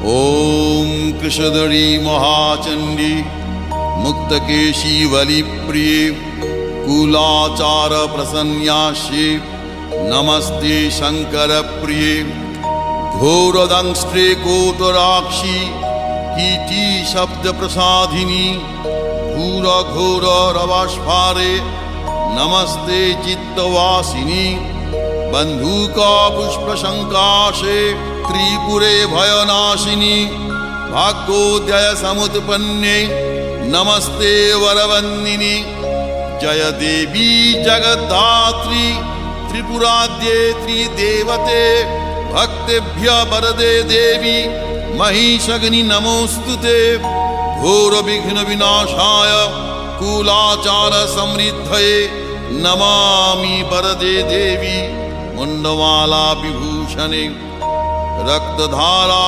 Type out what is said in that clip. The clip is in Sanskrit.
ओम कृषदरी महाचंडी मुक्तकेशी वलिप्रिये कुलाचार प्रसन्याशे नमस्ते शंकर प्रिये घोरदंष्ट्रे कोटराक्षी कीटी शब्द प्रसादिनी घोर घोर रवास्फारे नमस्ते चित्तवासिनी बंधुका पुष्प शंकाशे त्रिपुरे भयनाशिनी भाग्योदय समुत्पन्ने नमस्ते वरवन्दिनी जय देवी जगद्धात्री त्रिपुराद्ये त्रिदेवते भक्तेभ्य वरदे देवी महिषग्नि नमोस्तुते घोर विघ्न विनाशाय कुलाचार समृद्धये नमामि वरदे देवी मुंडमाला विभूषणे रक्तधारा